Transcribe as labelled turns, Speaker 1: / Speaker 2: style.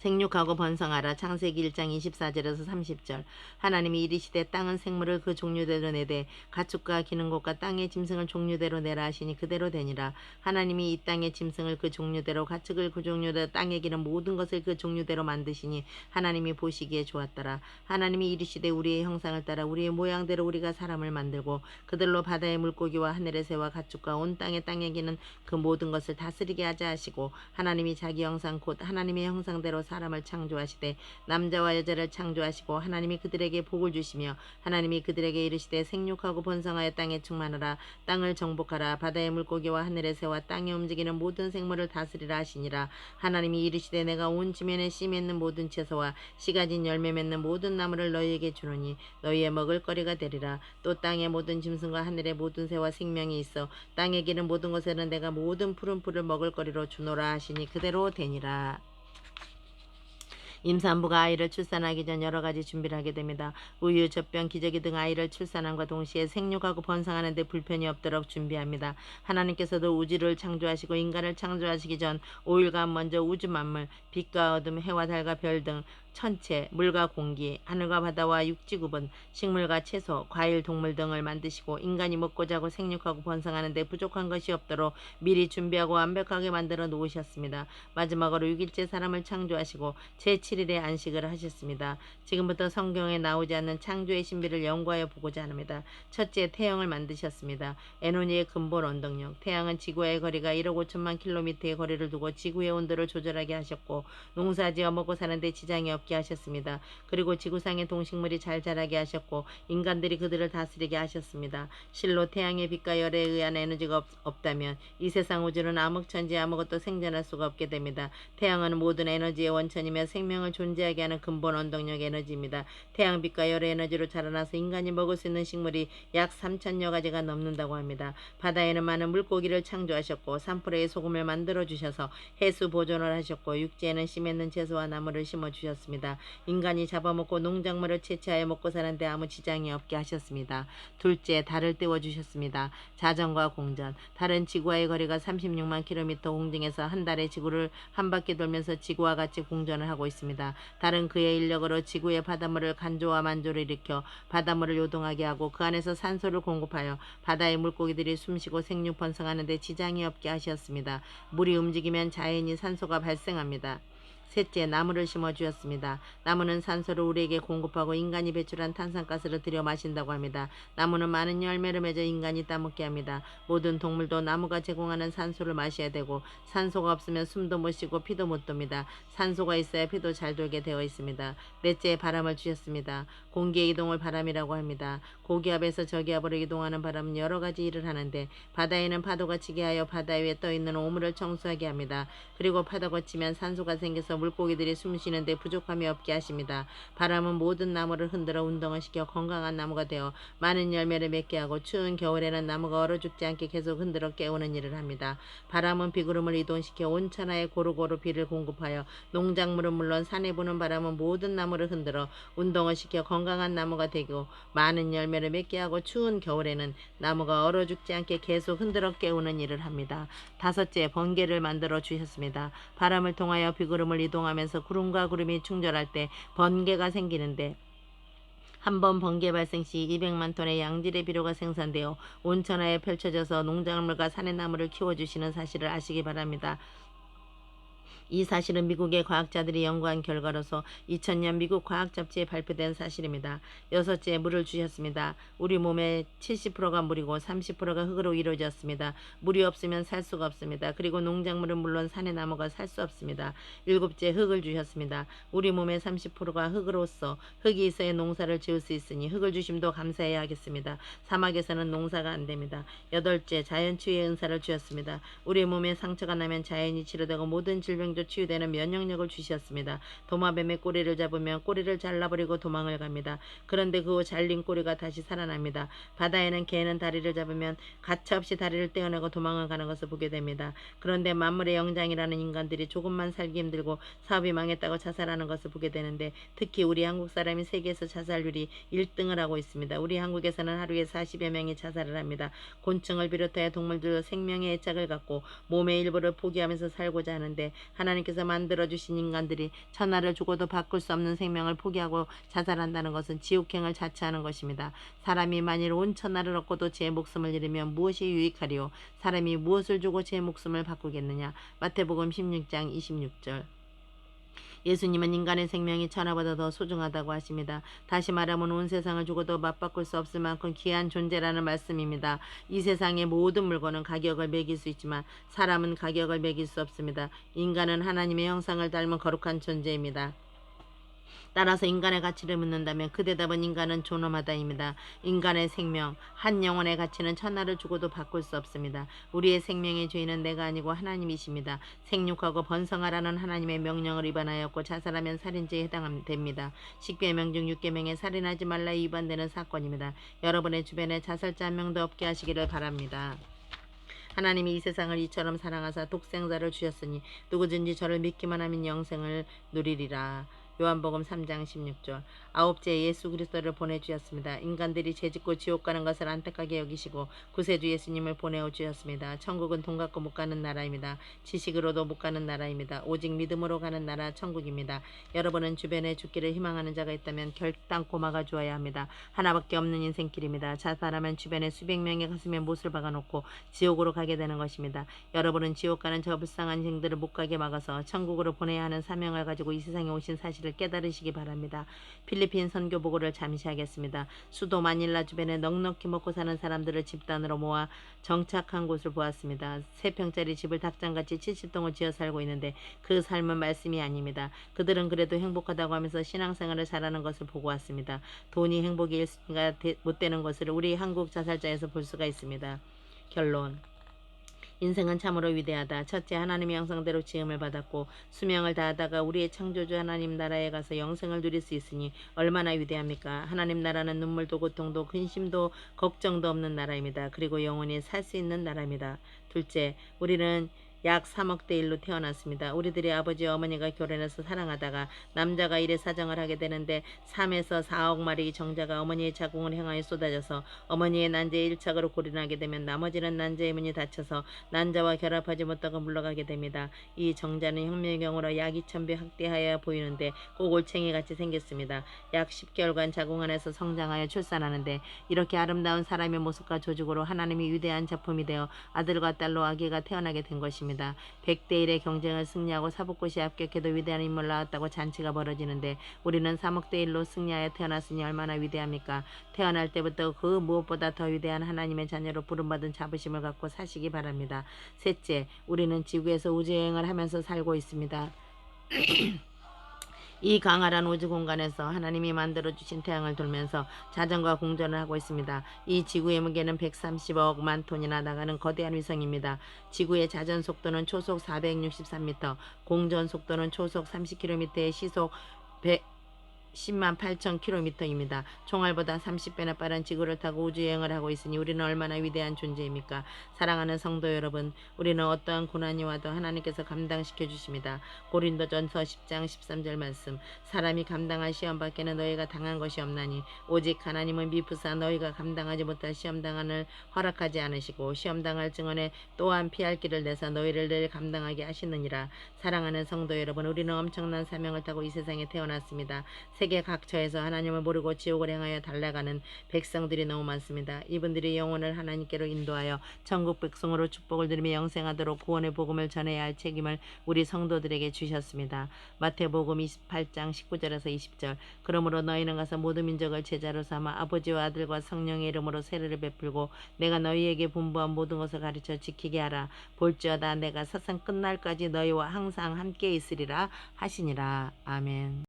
Speaker 1: 생육하고 번성하라. 창세기 1장 24절에서 30절. 하나님이 이르시되 땅은 생물을 그 종류대로 내되 가축과 기는 것과 땅의 짐승을 종류대로 내라 하시니 그대로 되니라. 하나님이 이 땅의 짐승을 그 종류대로 가축을 그 종류대로 땅에 기는 모든 것을 그 종류대로 만드시니 하나님이 보시기에 좋았더라. 하나님이 이르시되 우리의 형상을 따라 우리의 모양대로 우리가 사람을 만들고 그들로 바다의 물고기와 하늘의 새와 가축과 온 땅에 기는 그 모든 것을 다스리게 하자 하시고 하나님이 자기 형상 곧 하나님의 형상대로 사람을 창조하시되 남자와 여자를 창조하시고 하나님이 그들에게 복을 주시며 하나님이 그들에게 이르시되 생육하고 번성하여 땅에 충만하라. 땅을 정복하라. 바다의 물고기와 하늘의 새와 땅에 움직이는 모든 생물을 다스리라 하시니라. 하나님이 이르시되 내가 온 지면에 씨 맺는 모든 채소와 씨 가진 열매 맺는 모든 나무를 너희에게 주노니 너희의 먹을거리가 되리라. 또 땅의 모든 짐승과 하늘의 모든 새와 생명이 있어 땅에 기는 모든 것에는 내가 모든 푸른 풀을 먹을거리로 주노라 하시니 그대로 되니라. 임산부가 아이를 출산하기 전 여러 가지 준비를 하게 됩니다. 우유, 젖병, 기저귀 등 아이를 출산함과 동시에 생육하고 번성하는 데 불편이 없도록 준비합니다. 하나님께서도 우주를 창조하시고 인간을 창조하시기 전 5일간 먼저 우주 만물, 빛과 어둠, 해와 달과 별 등 천체, 물과 공기, 하늘과 바다와 육지 구분, 식물과 채소, 과일, 동물 등을 만드시고 인간이 먹고 자고 생육하고 번성하는 데 부족한 것이 없도록 미리 준비하고 완벽하게 만들어 놓으셨습니다. 마지막으로 6일째 사람을 창조하시고 제7일에 안식을 하셨습니다. 지금부터 성경에 나오지 않는 창조의 신비를 연구하여 보고자 합니다. 첫째, 태양을 만드셨습니다. 에노니의 근본 원동력. 태양은 지구와의 거리가 1억 5천만 킬로미터의 거리를 두고 지구의 온도를 조절하게 하셨고 농사지어 먹고 사는데 지장이 없게 하셨습니다. 그리고 지구상의 동식물이 잘 자라게 하셨고 인간들이 그들을 다스리게 하셨습니다. 실로 태양의 빛과 열에 의한 에너지가 없다면 이 세상 우주는 암흑천지에 아무것도 생존할 수가 없게 됩니다. 태양은 모든 에너지의 원천이며 생명을 존재하게 하는 근본 원동력 에너지입니다. 태양빛과 열의 에너지로 자라나서 인간이 먹을 수 있는 식물이 약 3천여 가지가 넘는다고 합니다. 바다에는 많은 물고기를 창조하셨고 산불의 소금을 만들어 주셔서 해수 보존을 하셨고 육지에는 씨 맺는 채소와 나무를 심어 주셨습니다. 인간이 잡아먹고 농작물을 채취하여 먹고 사는데 아무 지장이 없게 하셨습니다. 둘째, 달을 띄워주셨습니다. 자전과 공전. 달은 지구와의 거리가 36만 킬로미터 공중에서 한 달에 지구를 한 바퀴 돌면서 지구와 같이 공전을 하고 있습니다. 달은 그의 인력으로 지구의 바닷물을 간조와 만조를 일으켜 바닷물을 요동하게 하고 그 안에서 산소를 공급하여 바다의 물고기들이 숨쉬고 생육 번성하는 데 지장이 없게 하셨습니다. 물이 움직이면 자연히 산소가 발생합니다. 셋째, 나무를 심어주었습니다. 나무는 산소를 우리에게 공급하고 인간이 배출한 탄산가스를 들여 마신다고 합니다. 나무는 많은 열매를 맺어 인간이 따먹게 합니다. 모든 동물도 나무가 제공하는 산소를 마셔야 되고 산소가 없으면 숨도 못 쉬고 피도 못 돕니다. 산소가 있어야 피도 잘 돌게 되어 있습니다. 넷째, 바람을 주셨습니다. 공기의 이동을 바람이라고 합니다. 고기압에서 저기압으로 이동하는 바람은 여러 가지 일을 하는데 바다에는 파도가 치게 하여 바다 위에 떠있는 오물을 청소하게 합니다. 그리고 파도가 치면 산소가 생겨서 물고기들이 숨쉬는데 부족함이 없게 하십니다. 바람은 모든 나무를 흔들어 운동을 시켜 건강한 나무가 되어 많은 열매를 맺게 하고 추운 겨울에는 나무가 얼어 죽지 않게 계속 흔들어 깨우는 일을 합니다. 바람은 비구름을 이동시켜 온 천하에 고루고루 비를 공급하여 농작물은 물론 산에 부는 바람은 모든 나무를 흔들어 운동을 시켜 건강한 나무가 되고 많은 열매를 맺게 하고 추운 겨울에는 나무가 얼어 죽지 않게 계속 흔들어 깨우는 일을 합니다. 다섯째, 번개를 만들어 주셨습니다. 바람을 통하여 비구름을 이동하면서 구름과 구름이 충돌할 때 번개가 생기는데 한 번 번개 발생 시 200만 톤의 양질의 비료가 생산되어 온천하에 펼쳐져서 농작물과 산의 나무를 키워주시는 사실을 아시기 바랍니다. 이 사실은 미국의 과학자들이 연구한 결과로서 2000년 미국 과학 잡지에 발표된 사실입니다. 여섯째, 물을 주셨습니다. 우리 몸의 70%가 물이고 30%가 흙으로 이루어졌습니다. 물이 없으면 살 수가 없습니다. 그리고 농작물은 물론 산의 나무가 살 수 없습니다. 일곱째, 흙을 주셨습니다. 우리 몸의 30%가 흙으로서 흙이 있어야 농사를 지을 수 있으니 흙을 주심도 감사해야 하겠습니다. 사막에서는 농사가 안 됩니다. 여덟째, 자연치유의 은사를 주셨습니다. 우리 몸에 상처가 나면 자연히 치료되고 모든 질병도 치유되는 면역력을 주셨습니다. 도마뱀의 꼬리를 잡으면 꼬리를 잘라버리고 도망을 갑니다. 그런데 그 잘린 꼬리가 다시 살아납니다. 바다에는 개는 다리를 잡으면 가차없이 다리를 떼어내고 도망을 가는 것을 보게 됩니다. 그런데 만물의 영장이라는 인간들이 조금만 살기 힘들고 사업이 망했다고 자살하는 것을 보게 되는데 특히 우리 한국 사람이 세계에서 자살률이 1등을 하고 있습니다. 우리 한국에서는 하루에 40여 명이 자살을 합니다. 곤충을 비롯하여 동물들 생명의 애착을 갖고 몸의 일부를 포기하면서 살고자 하는데 하나님 하나님께서 만들어주신 인간들이 천하를 주고도 바꿀 수 없는 생명을 포기하고 자살한다는 것은 지옥행을 자처하는 것입니다. 사람이 만일 온 천하를 얻고도 제 목숨을 잃으면 무엇이 유익하리요? 사람이 무엇을 주고 제 목숨을 바꾸겠느냐? 마태복음 16장 26절. 예수님은 인간의 생명이 천하보다 더 소중하다고 하십니다. 다시 말하면 온 세상을 주고도 맞바꿀 수 없을 만큼 귀한 존재라는 말씀입니다. 이 세상의 모든 물건은 가격을 매길 수 있지만 사람은 가격을 매길 수 없습니다. 인간은 하나님의 형상을 닮은 거룩한 존재입니다. 따라서 인간의 가치를 묻는다면 그 대답은 인간은 존엄하다입니다. 인간의 생명, 한 영혼의 가치는 천하를 주고도 바꿀 수 없습니다. 우리의 생명의 주인은 내가 아니고 하나님이십니다. 생육하고 번성하라는 하나님의 명령을 위반하였고 자살하면 살인죄에 해당됩니다. 10계명 중 6계명에 살인하지 말라 위반되는 사건입니다. 여러분의 주변에 자살자 한 명도 없게 하시기를 바랍니다. 하나님이 이 세상을 이처럼 사랑하사 독생자를 주셨으니 누구든지 저를 믿기만 하면 영생을 누리리라. 요한복음 3장 16절. 아홉째 예수 그리스도를 보내주셨습니다. 인간들이 죄짓고 지옥 가는 것을 안타깝게 여기시고 구세주 예수님을 보내어 주셨습니다. 천국은 돈 갖고 못 가는 나라입니다. 지식으로도 못 가는 나라입니다. 오직 믿음으로 가는 나라 천국입니다. 여러분은 주변에 죽기를 희망하는 자가 있다면 결단코 막아주어야 합니다. 하나밖에 없는 인생길입니다. 자살하면 주변에 수백 명의 가슴에 못을 박아놓고 지옥으로 가게 되는 것입니다. 여러분은 지옥 가는 저 불쌍한 인생들을 못 가게 막아서 천국으로 보내야 하는 사명을 가지고 이 세상에 오신 사실을 깨달으시기 바랍니다. 필리핀 선교 보고를 잠시 하겠습니다. 수도 마닐라 주변에 넉넉히 먹고 사는 사람들을 집단으로 모아 정착한 곳을 보았습니다. 3평짜리 집을 닭장같이 70동을 지어 살고 있는데 그 삶은 말씀이 아닙니다. 그들은 그래도 행복하다고 하면서 신앙생활을 잘하는 것을 보고 왔습니다. 돈이 행복이 1순위가 못 되는 것을 우리 한국 자살자에서 볼 수가 있습니다. 결론. 인생은 참으로 위대하다. 첫째, 하나님의 형상대로 지음을 받았고 수명을 다하다가 우리의 창조주 하나님 나라에 가서 영생을 누릴 수 있으니 얼마나 위대합니까? 하나님 나라는 눈물도 고통도 근심도 걱정도 없는 나라입니다. 그리고 영원히 살 수 있는 나라입니다. 둘째, 우리는 약 3억 대 1로 태어났습니다. 우리들의 아버지 어머니가 결혼해서 사랑하다가 남자가 일에 사정을 하게 되는데 3에서 4억 마리의 정자가 어머니의 자궁을 향하여 쏟아져서 어머니의 난자에 1착으로 골인하게 되면 나머지는 난자의 문이 닫혀서 난자와 결합하지 못하고 물러가게 됩니다. 이 정자는 혁명경으로 약 2,000배 확대하여 보이는데 꼭 올챙이같이 생겼습니다. 약 10개월간 자궁 안에서 성장하여 출산하는데 이렇게 아름다운 사람의 모습과 조직으로 하나님이 위대한 작품이 되어 아들과 딸로 아기가 태어나게 된 것입니다. 100대 1의 경쟁을 승리하고 사법고시 합격해도 위대한 인물 나왔다고 잔치가 벌어지는데 우리는 3억 대 1로 승리하여 태어났으니 얼마나 위대합니까? 태어날 때부터 그 무엇보다 더 위대한 하나님의 자녀로 부름받은 자부심을 갖고 사시기 바랍니다. 셋째, 우리는 지구에서 우주여행을 하면서 살고 있습니다. 이 강활한 우주 공간에서 하나님이 만들어주신 태양을 돌면서 자전과 공전을 하고 있습니다. 이 지구의 무게는 130억만 톤이나 나가는 거대한 위성입니다. 지구의 자전 속도는 초속 463m, 공전 속도는 초속 30km의 시속 10만 8천 킬로미터입니다. 총알보다 30배나 빠른 지구를 타고 우주여행을 하고 있으니 우리는 얼마나 위대한 존재입니까? 사랑하는 성도 여러분, 우리는 어떠한 고난이 와도 하나님께서 감당시켜 주십니다. 고린도전서 10장 13절 말씀. 사람이 감당할 시험 밖에는 너희가 당한 것이 없나니 오직 하나님은 미쁘사 너희가 감당하지 못할 시험 당한을 허락하지 않으시고 시험 당할 증언에 또한 피할 길을 내서 너희를 늘 감당하게 하시느니라. 사랑하는 성도 여러분, 우리는 엄청난 사명을 타고 이 세상에 태어났습니다. 세계 각처에서 하나님을 모르고 지옥을 향하여 달려가는 백성들이 너무 많습니다. 이분들이 영혼을 하나님께로 인도하여 천국 백성으로 축복을 누리며 영생하도록 구원의 복음을 전해야 할 책임을 우리 성도들에게 주셨습니다. 마태복음 28장 19절에서 20절. 그러므로 너희는 가서 모든 민족을 제자로 삼아 아버지와 아들과 성령의 이름으로 세례를 베풀고 내가 너희에게 분부한 모든 것을 가르쳐 지키게 하라. 볼지어다 내가 세상 끝날까지 너희와 항상 함께 있으리라 하시니라. 아멘.